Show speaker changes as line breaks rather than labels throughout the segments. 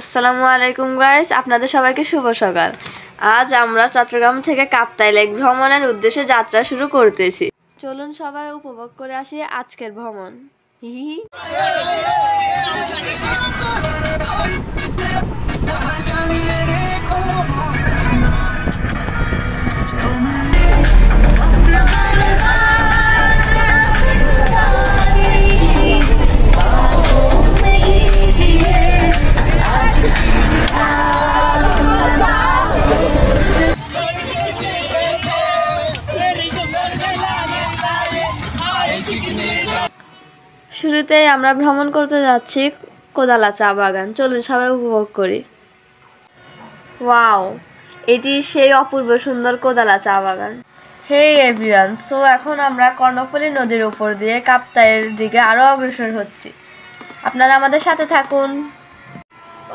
আসসালামু আলাইকুম গাইস, আপনাদের সবাইকে শুভ সকাল। আজ আমরা চট্টগ্রাম থেকে কাপ্তাই লেক ভ্রমণের উদ্দেশ্যে যাত্রা শুরু করতেছি। চলুন সবাই উপভোগ করে আসি আজকের ভ্রমণ। শুরুতেই আমরা ভ্রমণ করতে যাচ্ছি কোদালা চা বাগান। চলুন সবাই উপভোগ করি। ওয়াও, এটি সেই অপূর্ব সুন্দর কোদালা চা বাগান। হে এভরিওয়ান, সো এখন আমরা কর্ণফুলী নদীর উপর দিয়ে কাপ্তাইয়ের দিকে আরও অগ্রসর হচ্ছি। আপনারা আমাদের সাথে থাকুন।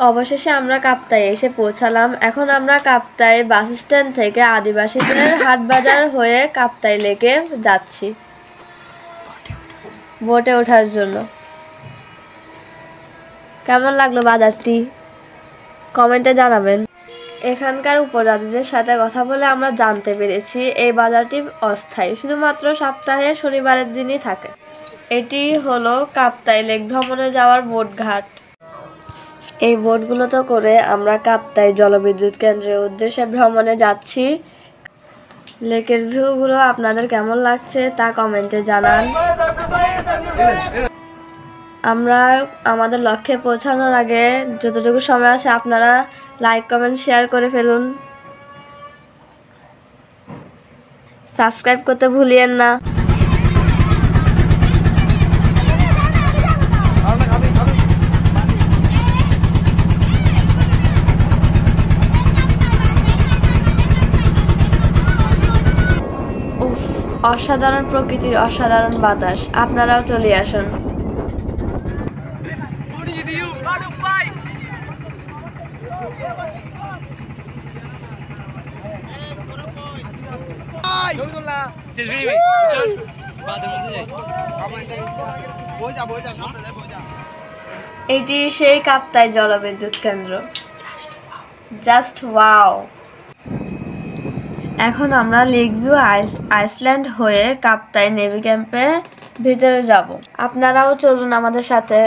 অবশেষে আমরা কাপ্তাই এসে পৌঁছালাম। এখন আমরা কাপ্তাই বাস স্ট্যান্ড থেকে আদিবাসীদের হাট বাজার হয়ে কাপ্তাই লেকে যাচ্ছি বোটে ওঠার জন্য। কেমন লাগলো বাজারটি কমেন্টে জানাবেন। এখানকার উপজাতিদের সাথে কথা বলে আমরা জানতে পেরেছি এই বাজারটি অস্থায়ী, শুধুমাত্র সপ্তাহে শনিবারের দিনই থাকে। এটি হলো কাপ্তাই লেক ভ্রমণে যাওয়ার বোট ঘাট। এই বোটগুলোতে করে আমরা কাপ্তাই জলবিদ্যুৎ কেন্দ্রের উদ্দেশ্যে ভ্রমণে যাচ্ছি। লেকের ভিউগুলো আপনাদের কেমন লাগছে তা কমেন্টে জানান। আমরা আমাদের লক্ষ্যে পৌঁছানোর আগে যতটুকু সময় আছে আপনারা লাইক কমেন্ট শেয়ার করে ফেলুন। সাবস্ক্রাইব করতে ভুলিয়েন না। অসাধারণ প্রকৃতির অসাধারণ বাতাস, আপনারাও চলে আসুন। এটি সেই কাপ্তাই জলবিদ্যুৎ কেন্দ্র। Just wow. এখন আমরা লেক ভিউ আইসল্যান্ড হয়ে কাপ্তাই নেভি ক্যাম্পে ভিতরে যাব। আপনারাও চলুন আমাদের সাথে।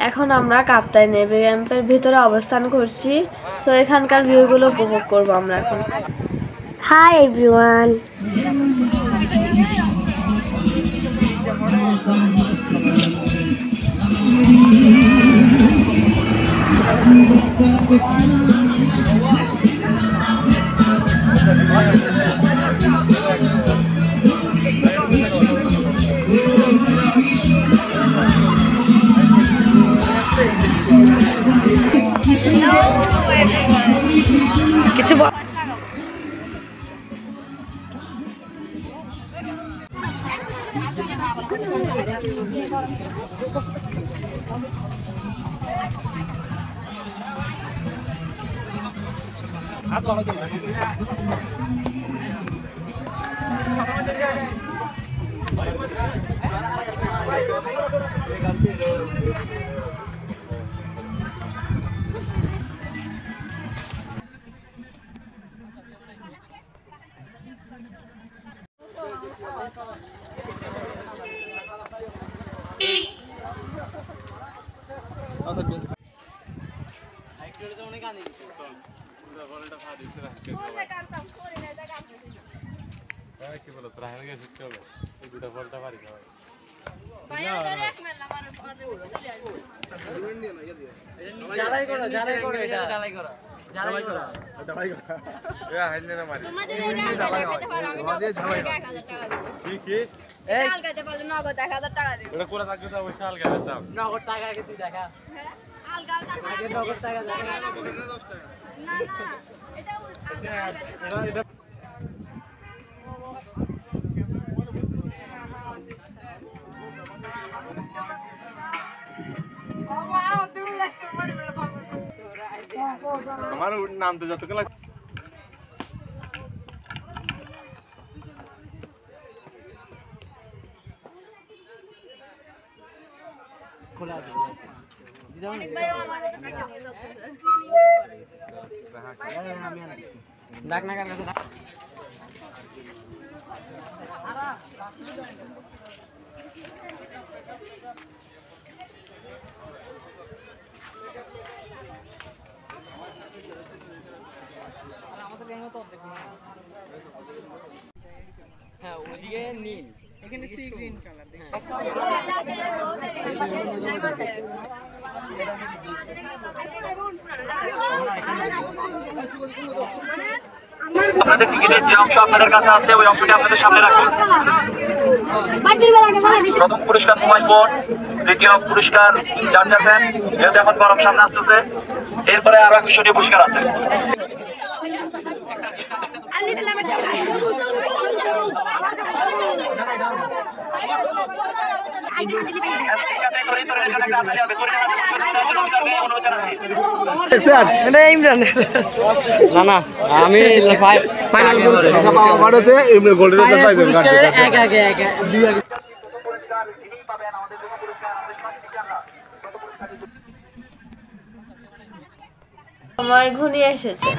এখন আমরা কাপ্তাই নেভি ক্যাম্পের ভিতরে অবস্থান করছি। সো এখানকার ভিউগুলো উপভোগ করব আমরা এখন।
হাই এভরিওয়ান,
কিছু
কি বলো তোরা হেরে গেছিস চলো এই দুটো ফলটা পারি খাওয়াই
জ্বালাই করো এটা জ্বালাই করো
এটা ভাই এ হাইলে না মারি কি কি
এই আলগাতে পারলে নগদ 1000 টাকা দিই
এটা কোলা থাকবে তো ওই সাল গেছে দাও
নগদ টাকা আগে তুই দেখা
হ্যাঁ আলগা
আগে নগদ টাকা দেখা
না না এটা
এটা আমার নাম তো যত গেলা
খোলা আছে দিদাও না ডাক না কাছে ডাক আমাদের গ্যাং তো দেখো হ্যাঁ ওদিকে নীল এখানে সি গ্রিন কালার দেখো
আপনাদের টিকিটের যে অংশ আপনাদের কাছে আছে ওই অংশটি আপনাদের সামনে রাখুন। প্রথম পুরস্কার মোবাইল ফোন, দ্বিতীয় পুরস্কার চার্জার ফ্যান, যেহেতু এখন গরম সামনে আসতেছে। এরপরে আরো আকর্ষণীয় পুরস্কার আছে।
না না আমি ফাইনাল
আছে এমনি গোল্ডেন প্লাস পাই দেব
এক আগে দুই আগে
সময় ঘনিয়ে এসেছে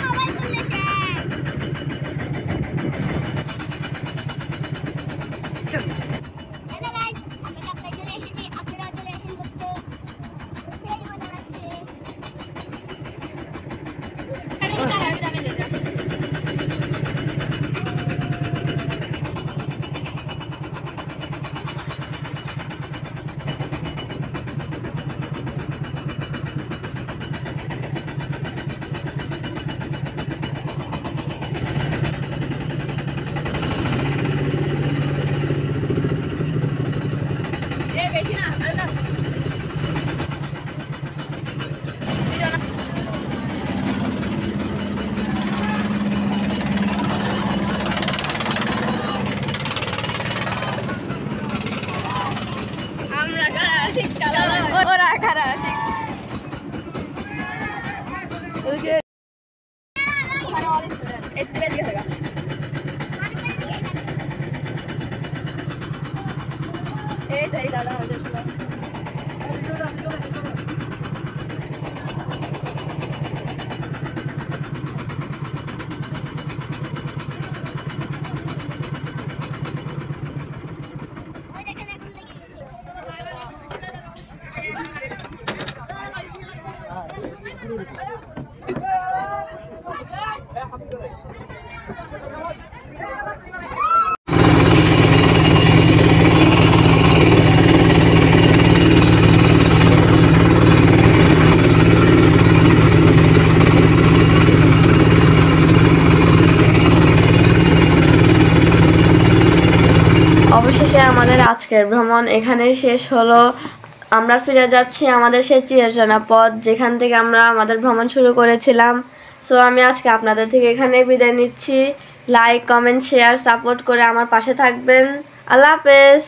অবশেষে আমাদের আজকের ভ্রমণ এখানেই শেষ হলো। আমরা ফিরে যাচ্ছি আমাদের সেই চিরচেনা পথ যেখান থেকে আমরা আমাদের ভ্রমণ শুরু করেছিলাম। সো আমি আজকে আপনাদের থেকে এখানে বিদায় নিচ্ছি। লাইক, কমেন্ট, শেয়ার, সাপোর্ট করে আমার পাশে থাকবেন। আল্লাহ হাফেজ।